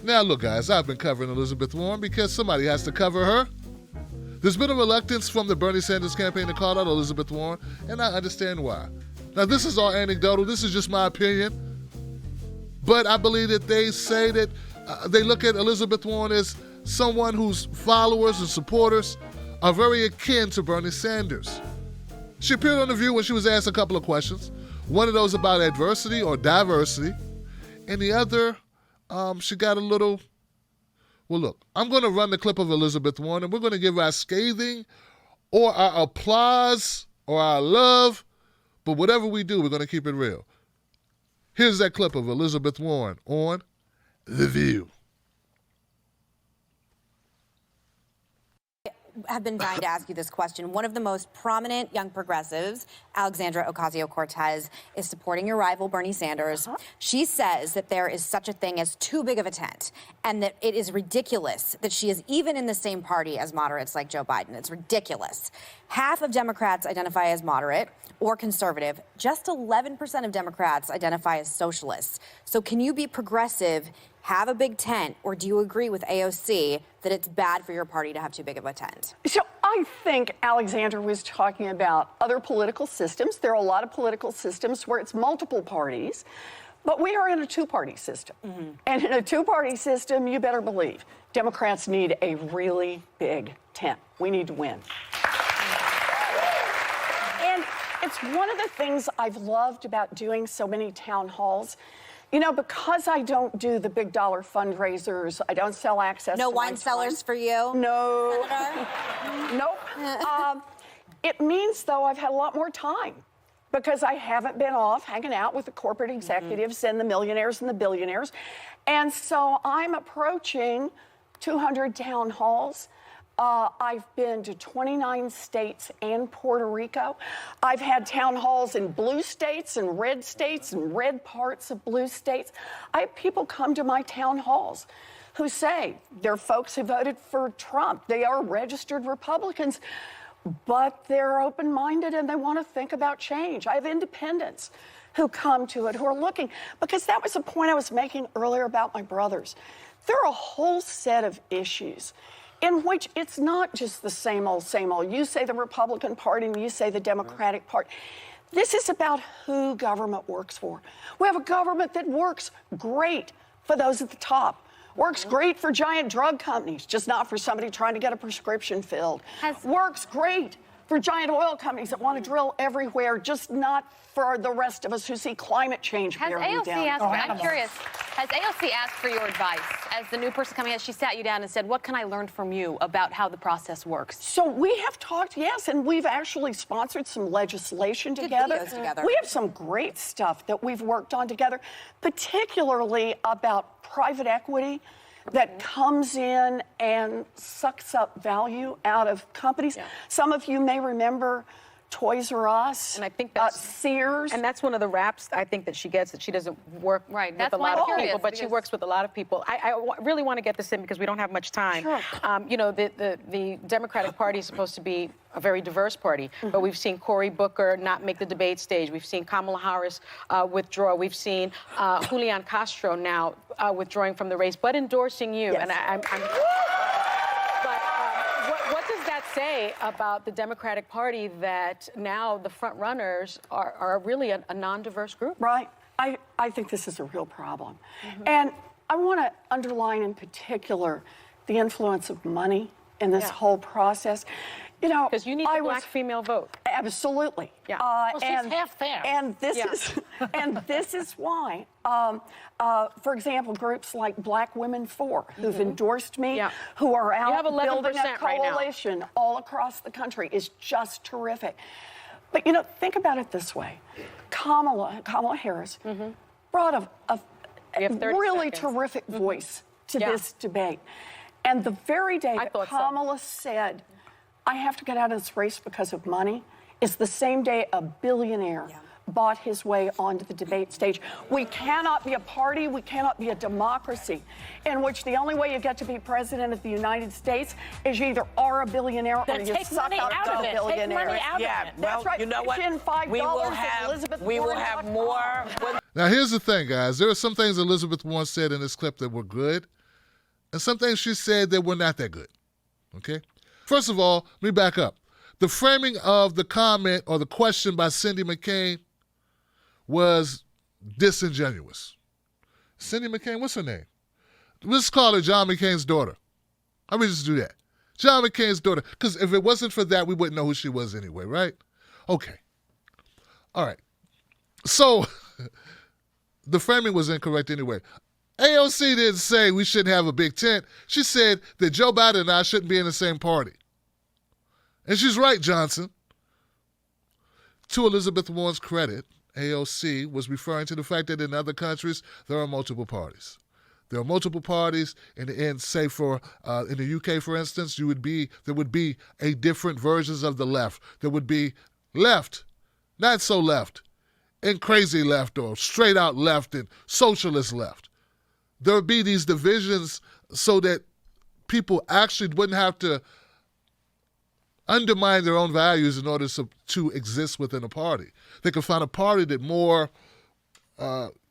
Now look, guys, I've been covering Elizabeth Warren because somebody has to cover her. There's been a reluctance from the Bernie Sanders campaign to call out Elizabeth Warren, and I understand why. Now, this is all anecdotal. This is just my opinion. But I believe that they say that they look at Elizabeth Warren as someone whose followers and supporters are very akin to Bernie Sanders. She appeared on The View when she was asked a couple of questions. One of those about adversity or diversity, and the other, she got a little... Well, look, I'm going to run the clip of Elizabeth Warren, and we're going to give our scathing or our applause or our love, but whatever we do, we're going to keep it real. Here's that clip of Elizabeth Warren on The View. Have been dying to ask you this question. One of the most prominent young progressives, Alexandra Ocasio-Cortez, is supporting your rival, Bernie Sanders. She says that there is such a thing as too big of a tent, and that it is ridiculous that she is even in the same party as moderates like Joe Biden. It's ridiculous. Half of Democrats identify as moderate or conservative. Just 11% of Democrats identify as socialists. So can you be progressive, have a big tent, or do you agree with AOC that it's bad for your party to have too big of a tent? So I think Alexandra was talking about other political systems. There are a lot of political systems where it's multiple parties, but we are in a two-party system. And in a two-party system, you better believe Democrats need a really big tent. We need to win. And it's one of the things I've loved about doing so many town halls. You know, because I don't do the big dollar fundraisers, I don't sell access No to wine cellars for you? No. Senator? Nope. It means, though, I've had a lot more time because I haven't been off hanging out with the corporate executives and the millionaires and the billionaires. And so I'm approaching 200 town halls. I've been to 29 states and Puerto Rico. I've had town halls in blue states and red parts of blue states. I have people come to my town halls who say they're folks who voted for Trump. They are registered Republicans, but they're open-minded and they want to think about change. I have independents who come to it, who are looking, because that was the point I was making earlier about my brothers. There are a whole set of issues in which it's not just the same old, same old. You say the Republican Party and you say the Democratic Party. This is about who government works for. We have a government that works great for those at the top, works great for giant drug companies, just not for somebody trying to get a prescription filled. Works great for giant oil companies that want to drill everywhere, just not for the rest of us who see climate change bearing down. I'm curious, has AOC asked for your advice? As the new person coming in, she sat you down and said, what can I learn from you about how the process works? So we have talked, yes, and we've actually sponsored some legislation together. We have some great stuff that we've worked on together, particularly about private equity that comes in and sucks up value out of companies. Some of you may remember Toys R Us, and I think that's Sears. And that's one of the raps I think that she gets, that she doesn't work with a lot of people, but she works with a lot of people. I really want to get this in because we don't have much time. Sure. You know, the Democratic Party is supposed to be a very diverse party, but we've seen Cory Booker not make the debate stage. We've seen Kamala Harris withdraw. We've seen Julian Castro now withdrawing from the race, but endorsing you. Yes. And what does that say about the Democratic Party that now the front runners are really a non-diverse group? Right. I think this is a real problem. And I want to underline in particular the influence of money in this whole process. You know, because you need the black female vote. Absolutely. Yeah. Well, she's half there. And this is why, for example, groups like Black Women For, who've endorsed me, who are out building a coalition all across the country, is just terrific. But you know, think about it this way: Kamala Harris brought a really terrific voice to this debate, and the very day that Kamala said, I have to get out of this race because of money, is the same day a billionaire bought his way onto the debate stage. We cannot be a party, we cannot be a democracy in which the only way you get to be president of the United States is you either are a billionaire or you suck out a billionaire. Take money out of it. That's right. You know what? We will have more. Now, here's the thing, guys. There are some things Elizabeth Warren said in this clip that were good, and some things she said that were not that good, okay? First of all, let me back up. The framing of the comment or the question by Cindy McCain was disingenuous. Cindy McCain, what's her name? Let's call her John McCain's daughter. Let me just do that. John McCain's daughter. Because if it wasn't for that, we wouldn't know who she was anyway, right? Okay. All right. So the framing was incorrect anyway. AOC didn't say we shouldn't have a big tent. She said that Joe Biden and I shouldn't be in the same party. And she's right, Johnson. To Elizabeth Warren's credit, AOC was referring to the fact that in other countries, there are multiple parties. There are multiple parties, and say for in the UK, for instance, there would be a different versions of the left. There would be left, not so left, and crazy left, or straight out left and socialist left. There would be these divisions so that people actually wouldn't have to undermine their own values in order to exist within a party. They could find a party that more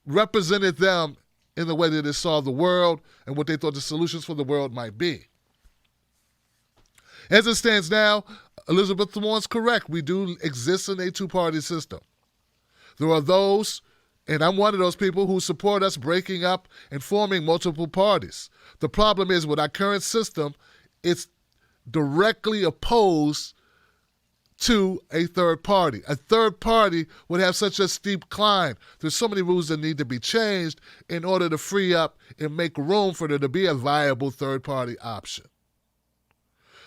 represented them in the way that it saw the world and what they thought the solutions for the world might be. As it stands now, Elizabeth Warren's correct. We do exist in a two-party system. There are those, and I'm one of those people, who support us breaking up and forming multiple parties. The problem is with our current system, it's directly opposed to a third party. A third party would have such a steep climb. There's so many rules that need to be changed in order to free up and make room for there to be a viable third party option.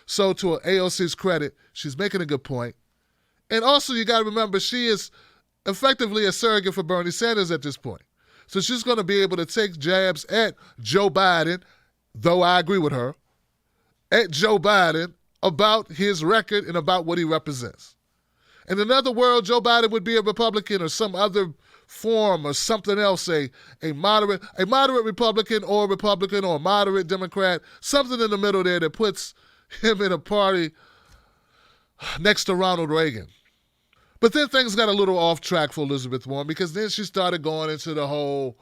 So to AOC's credit, she's making a good point. And also you got to remember, she is effectively a surrogate for Bernie Sanders at this point. So she's going to be able to take jabs at Joe Biden, though I agree with her, at Joe Biden about his record and about what he represents. In another world, Joe Biden would be a Republican or some other form or something else, a moderate Republican or a moderate Democrat, something in the middle there that puts him in a party next to Ronald Reagan. But then things got a little off track for Elizabeth Warren, because then she started going into the whole,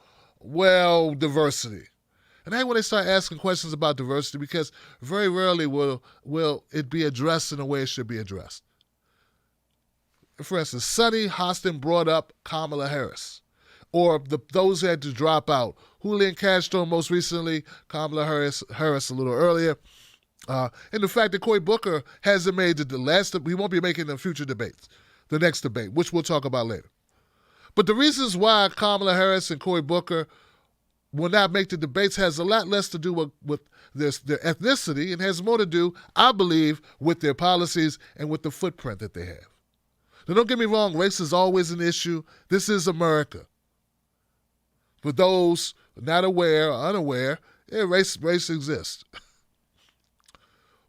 diversity. And I hate when they start asking questions about diversity, because very rarely will it be addressed in the way it should be addressed. For instance, Sonny Hostin brought up Kamala Harris, or those who had to drop out. Julian Castro most recently, Kamala Harris a little earlier. And the fact that Cory Booker hasn't made we won't be making the future debates, the next debate, which we'll talk about later. But the reasons why Kamala Harris and Cory Booker will not make the debates has a lot less to do with their ethnicity, and has more to do, I believe, with their policies and with the footprint that they have. Now, don't get me wrong, race is always an issue. This is America. For those not aware or unaware, race exists.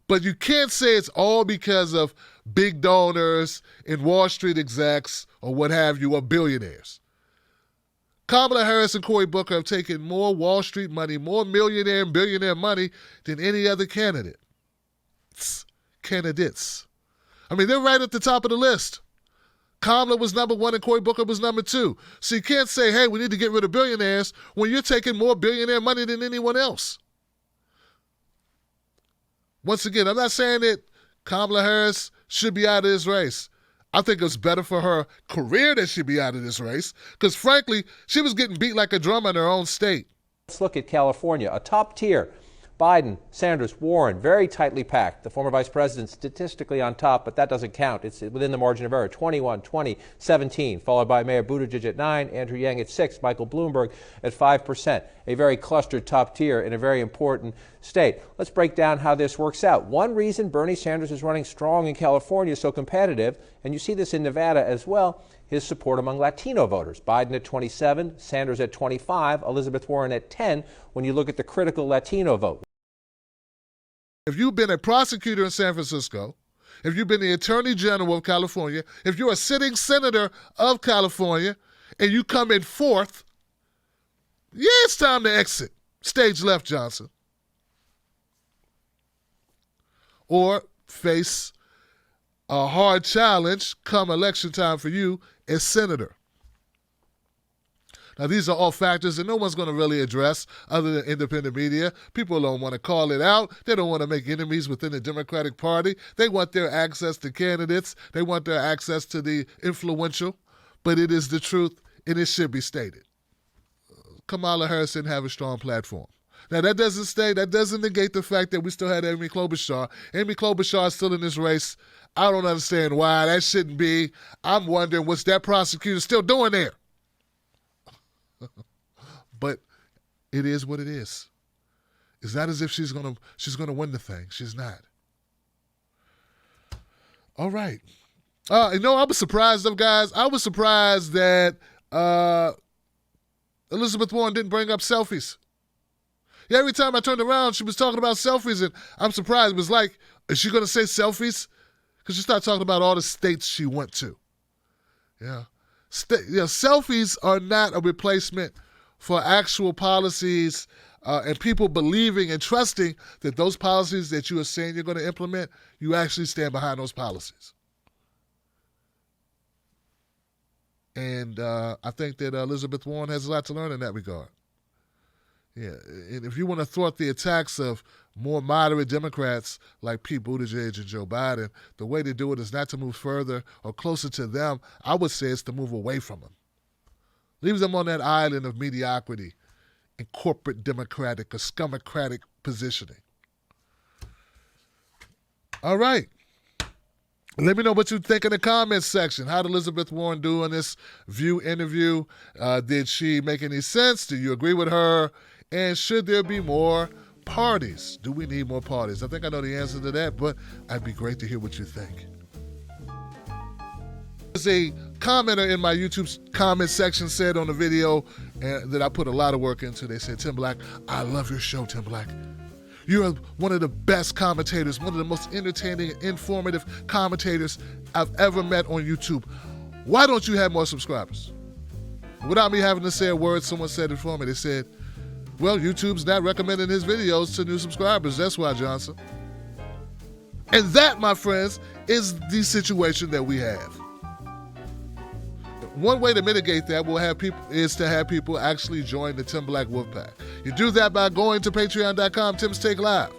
But you can't say it's all because of big donors and Wall Street execs or what have you, or billionaires. Kamala Harris and Cory Booker have taken more Wall Street money, more millionaire and billionaire money than any other candidates. I mean, they're right at the top of the list. Kamala was number one and Cory Booker was number two. So you can't say, hey, we need to get rid of billionaires when you're taking more billionaire money than anyone else. Once again, I'm not saying that Kamala Harris should be out of this race. I think it's better for her career that she be out of this race, because frankly, she was getting beat like a drum in her own state. Let's look at California, a top tier. Biden, Sanders, Warren, very tightly packed. The former vice president statistically on top, but that doesn't count. It's within the margin of error. 21, 20, 17, followed by Mayor Buttigieg at 9, Andrew Yang at 6, Michael Bloomberg at 5%. A very clustered top tier in a very important state. Let's break down how this works out. One reason Bernie Sanders is running strong in California, so competitive, and you see this in Nevada as well, his support among Latino voters. Biden at 27, Sanders at 25, Elizabeth Warren at 10, when you look at the critical Latino vote. If you've been a prosecutor in San Francisco, if you've been the Attorney General of California, if you're a sitting senator of California, and you come in fourth, yeah, it's time to exit. Stage left, Johnson. Or face a hard challenge come election time for you as senator. Now, these are all factors that no one's going to really address other than independent media. People don't want to call it out. They don't want to make enemies within the Democratic Party. They want their access to candidates. They want their access to the influential. But it is the truth, and it should be stated. Kamala Harris didn't have a strong platform. Now, that doesn't negate the fact that we still had Amy Klobuchar. Amy Klobuchar is still in this race. I don't understand why. That shouldn't be. I'm wondering what's that prosecutor still doing there. But it is what it is. It's not as if she's gonna win the thing. She's not. All right. I was surprised, though, guys. I was surprised that Elizabeth Warren didn't bring up selfies. Yeah, every time I turned around, she was talking about selfies, and I'm surprised. It was like, is she going to say selfies? Because she started talking about all the states she went to. Yeah. Selfies are not a replacement for actual policies and people believing and trusting that those policies that you are saying you're going to implement, you actually stand behind those policies. And I think that Elizabeth Warren has a lot to learn in that regard. Yeah, and if you want to thwart the attacks of more moderate Democrats like Pete Buttigieg and Joe Biden, the way to do it is not to move further or closer to them. I would say it's to move away from them. Leave them on that island of mediocrity and corporate democratic or scumocratic positioning. All right. Let me know what you think in the comments section. How did Elizabeth Warren do in this View interview? Did she make any sense? Do you agree with her? And should there be more parties? Do we need more parties? I think I know the answer to that, but I'd be great to hear what you think. There's a commenter in my YouTube comment section said on the video that I put a lot of work into. They said, Tim Black, I love your show, Tim Black. You're one of the best commentators, one of the most entertaining and informative commentators I've ever met on YouTube. Why don't you have more subscribers? Without me having to say a word, someone said it for me. They said, well, YouTube's not recommending his videos to new subscribers. That's why, Johnson. And that, my friends, is the situation that we have. One way to mitigate that is to have people actually join the Tim Black Wolfpack. You do that by going to patreon.com, Tim's Take Live.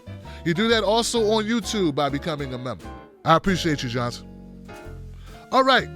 You do that also on YouTube by becoming a member. I appreciate you, Johnson. All right.